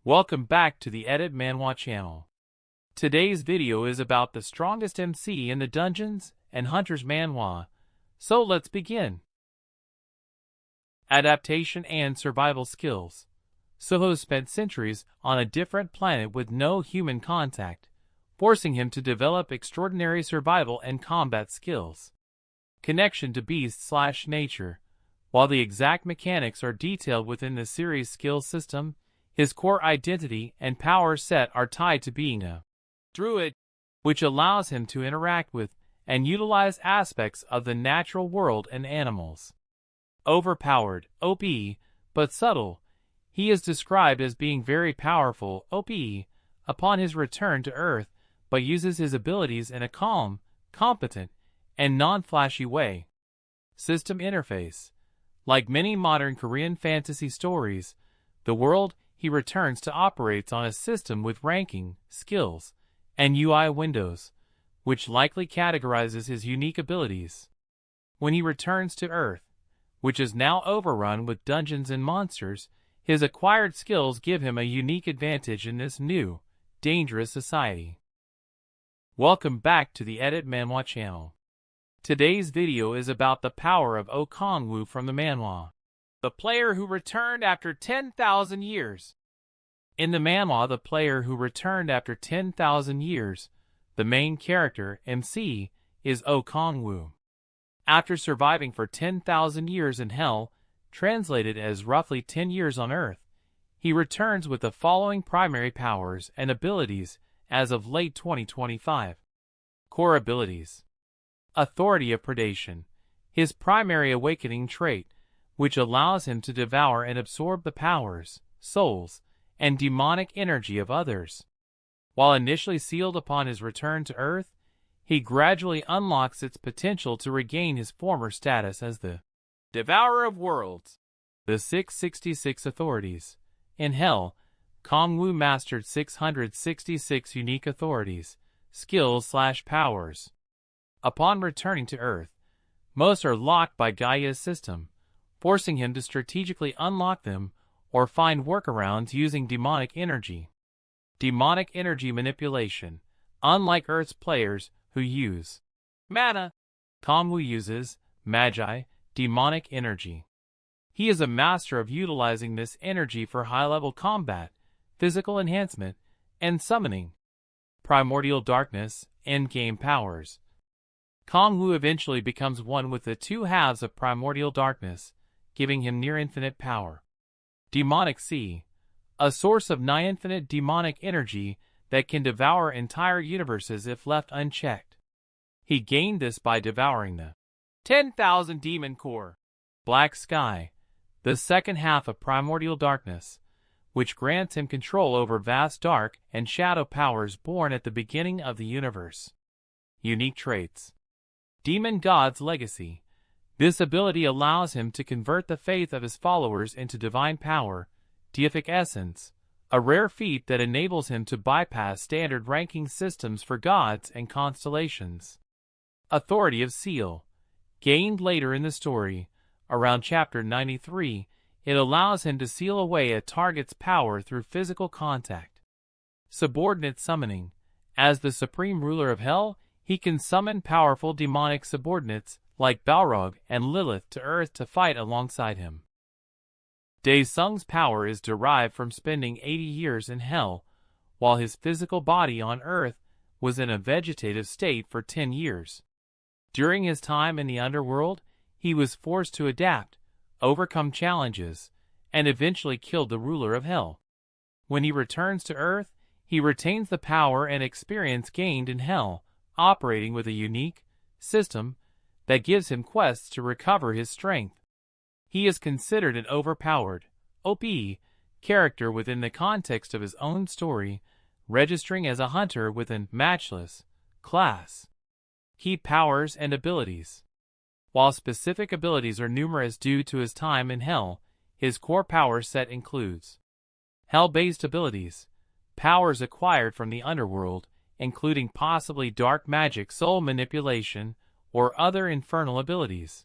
Welcome back to the Edit Manhwa channel. Today's video is about the strongest MC in the Dungeons and Hunters manhwa, so let's begin. Adaptation and survival skills. Soho spent centuries on a different planet with no human contact, forcing him to develop extraordinary survival and combat skills. Connection to beast/nature. While the exact mechanics are detailed within the series' skill system, his core identity and power set are tied to being a druid, which allows him to interact with and utilize aspects of the natural world and animals. Overpowered, OP, but subtle, he is described as being very powerful, OP, upon his return to Earth, but uses his abilities in a calm, competent, and non-flashy way. System interface. Like many modern Korean fantasy stories, the world he returns to operates on a system with ranking, skills, and UI windows, which likely categorizes his unique abilities. When he returns to Earth, which is now overrun with dungeons and monsters, his acquired skills give him a unique advantage in this new, dangerous society. Welcome back to the Edit Manhwa channel. Today's video is about the power of Oh Kong-woo from the manhwa, the player who returned after 10,000 years. In the manhwa, the player who returned after 10,000 years, the main character, MC, is Oh Kong-woo. After surviving for 10,000 years in Hell, translated as roughly 10 years on Earth, he returns with the following primary powers and abilities as of late 2025. Core abilities. Authority of Predation, his primary awakening trait, which allows him to devour and absorb the powers, souls, and demonic energy of others. While initially sealed upon his return to Earth, he gradually unlocks its potential to regain his former status as the Devourer of Worlds. The 666 authorities. In Hell, Kong-woo mastered 666 unique authorities, skills/powers. Upon returning to Earth, most are locked by Gaia's system, forcing him to strategically unlock them or find workarounds using demonic energy. Demonic energy manipulation. Unlike Earth's players who use mana, Kong-woo uses magi, demonic energy. He is a master of utilizing this energy for high-level combat, physical enhancement, and summoning. Primordial darkness, endgame powers. Kong-woo eventually becomes one with the two halves of primordial darkness, giving him near-infinite power. Demonic Sea, a source of nigh-infinite demonic energy that can devour entire universes if left unchecked. He gained this by devouring the 10,000 demon core. Black Sky, the second half of primordial darkness, which grants him control over vast dark and shadow powers born at the beginning of the universe. Unique traits. Demon God's Legacy. This ability allows him to convert the faith of his followers into divine power, deific essence, a rare feat that enables him to bypass standard ranking systems for gods and constellations. Authority of Seal. Gained later in the story, around chapter 93, it allows him to seal away a target's power through physical contact. Subordinate Summoning. As the supreme ruler of Hell, he can summon powerful demonic subordinates like Balrog and Lilith to Earth to fight alongside him. Daesung's power is derived from spending 80 years in Hell, while his physical body on Earth was in a vegetative state for 10 years. During his time in the underworld, he was forced to adapt, overcome challenges, and eventually killed the ruler of Hell. When he returns to Earth, he retains the power and experience gained in Hell, operating with a unique system that gives him quests to recover his strength. He is considered an overpowered, OP, character within the context of his own story, registering as a hunter with an matchless class. Key powers and abilities. While specific abilities are numerous due to his time in Hell, his core power set includes Hell-based abilities, powers acquired from the underworld, including possibly dark magic, soul manipulation, or other infernal abilities.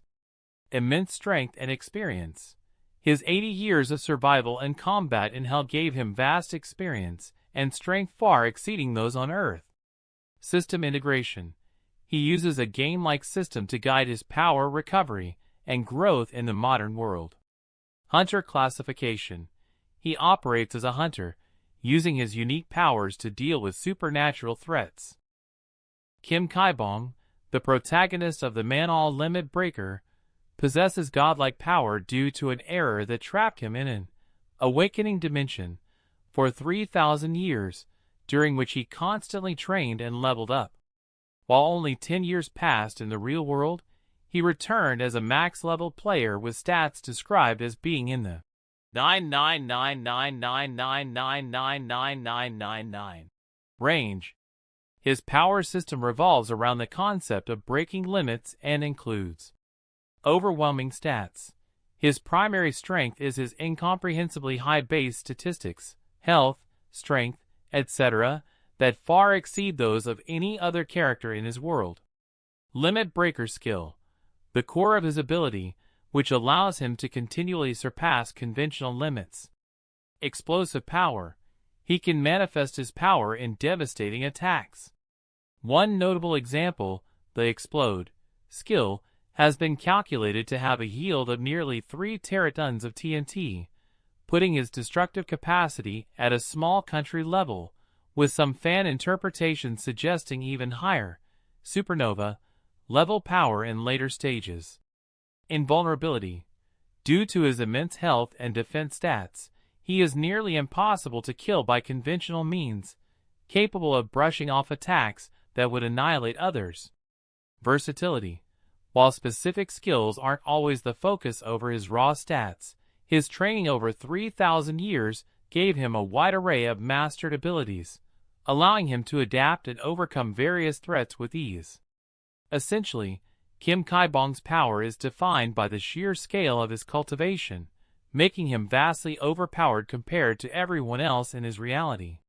Immense strength and experience. His 80 years of survival and combat in hell gave him vast experience and strength far exceeding those on Earth. System integration. He uses a game-like system to guide his power recovery and growth in the modern world. Hunter classification. He operates as a hunter, using his unique powers to deal with supernatural threats. Kim Kai-bong, the protagonist of the manhwa Limit Breaker, possesses godlike power due to an error that trapped him in an awakening dimension for 3,000 years, during which he constantly trained and leveled up. While only 10 years passed in the real world, he returned as a max-level player with stats described as being in the 99999999999 range. His power system revolves around the concept of breaking limits and includes overwhelming stats. His primary strength is his incomprehensibly high base statistics, health, strength, etc., that far exceed those of any other character in his world. Limit Breaker skill. The core of his ability, which allows him to continually surpass conventional limits. Explosive power. He can manifest his power in devastating attacks. One notable example, the Explode skill, has been calculated to have a yield of nearly 3 teratons of TNT, putting his destructive capacity at a small country level, with some fan interpretations suggesting even higher, supernova, level power in later stages. Invulnerability. Due to his immense health and defense stats, he is nearly impossible to kill by conventional means, capable of brushing off attacks that would annihilate others. Versatility. While specific skills aren't always the focus over his raw stats, his training over 3,000 years gave him a wide array of mastered abilities, allowing him to adapt and overcome various threats with ease. Essentially, Kim Kai-bong's power is defined by the sheer scale of his cultivation, making him vastly overpowered compared to everyone else in his reality.